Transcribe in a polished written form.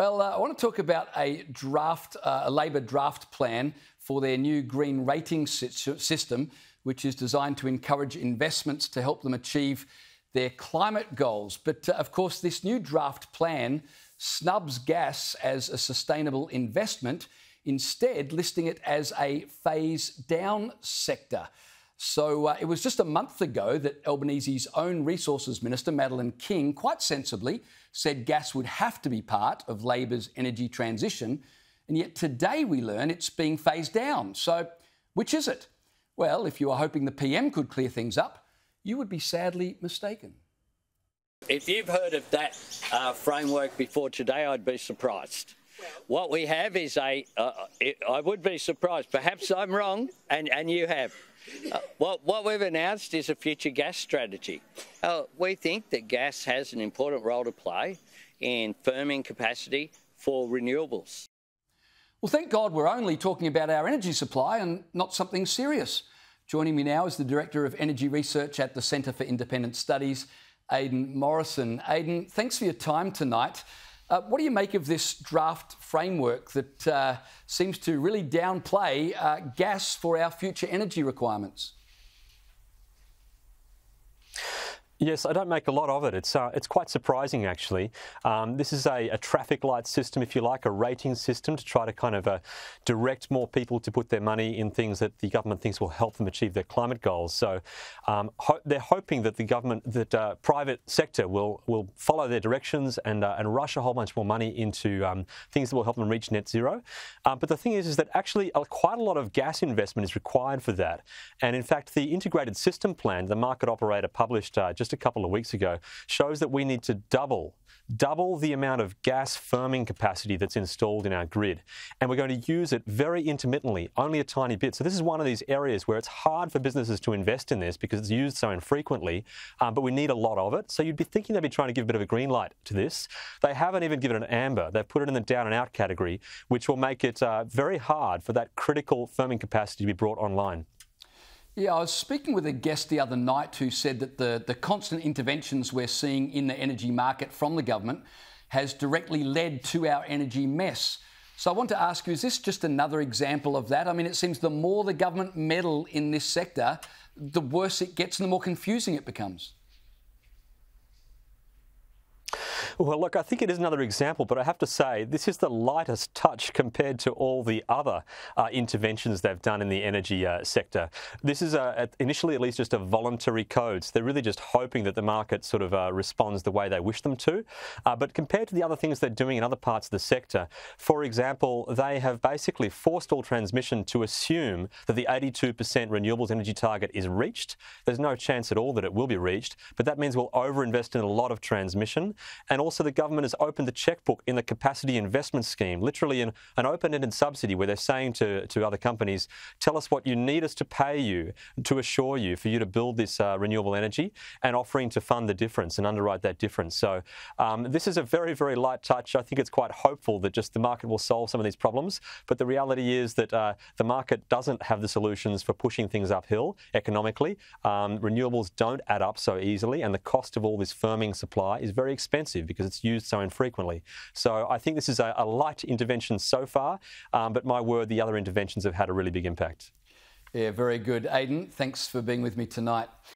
Well, I want to talk about a Labor draft plan for their new green rating system, which is designed to encourage investments to help them achieve their climate goals. But of course, this new draft plan snubs gas as a sustainable investment, instead listing it as a phase-down sector. So it was just a month ago that Albanese's own Resources Minister, Madeleine King, quite sensibly said gas would have to be part of Labor's energy transition. And yet today we learn it's being phased down. So which is it? Well, if you are hoping the PM could clear things up, you would be sadly mistaken. If you've heard of that framework before today, I'd be surprised. What we have is I would be surprised. Perhaps I'm wrong, and you have. What we've announced is a future gas strategy. We think that gas has an important role to play in firming capacity for renewables. Well, thank God we're only talking about our energy supply and not something serious. Joining me now is the Director of Energy Research at the Centre for Independent Studies, Aiden Morrison. Aiden, thanks for your time tonight. What do you make of this draft framework that seems to really downplay gas for our future energy requirements? Yes, I don't make a lot of it. It's quite surprising, actually. This is a traffic light system, if you like, a rating system to try to kind of direct more people to put their money in things that the government thinks will help them achieve their climate goals. So they're hoping that the private sector will follow their directions and rush a whole bunch more money into things that will help them reach net zero. But the thing is that actually quite a lot of gas investment is required for that. And in fact, the integrated system plan the market operator published just a couple of weeks ago shows that we need to double the amount of gas firming capacity that's installed in our grid. And we're going to use it very intermittently, only a tiny bit. So this is one of these areas where it's hard for businesses to invest in this because it's used so infrequently, but we need a lot of it. So you'd be thinking they'd be trying to give a bit of a green light to this. They haven't even given it an amber. They've put it in the down and out category, which will make it very hard for that critical firming capacity to be brought online. Yeah, I was speaking with a guest the other night who said that the constant interventions we're seeing in the energy market from the government has directly led to our energy mess. So I want to ask you, is this just another example of that? I mean, it seems the more the government meddle in this sector, the worse it gets and the more confusing it becomes. Well, look, I think it is another example, but I have to say this is the lightest touch compared to all the other interventions they've done in the energy sector. This is initially at least just a voluntary code. So they're really just hoping that the market sort of responds the way they wish them to. But compared to the other things they're doing in other parts of the sector, for example, they have basically forced all transmission to assume that the 82% renewables energy target is reached. There's no chance at all that it will be reached, but that means we'll overinvest in a lot of transmission. And also the government has opened the checkbook in the capacity investment scheme, literally an open-ended subsidy where they're saying to other companies, tell us what you need us to pay you to assure you for you to build this renewable energy, and offering to fund the difference and underwrite that difference. So this is a very, very light touch. I think it's quite hopeful that just the market will solve some of these problems. But the reality is that the market doesn't have the solutions for pushing things uphill economically. Renewables don't add up so easily, and the cost of all this firming supply is very expensive because it's used so infrequently. So I think this is a light intervention so far, but my word, the other interventions have had a really big impact. Yeah, very good. Aidan, thanks for being with me tonight.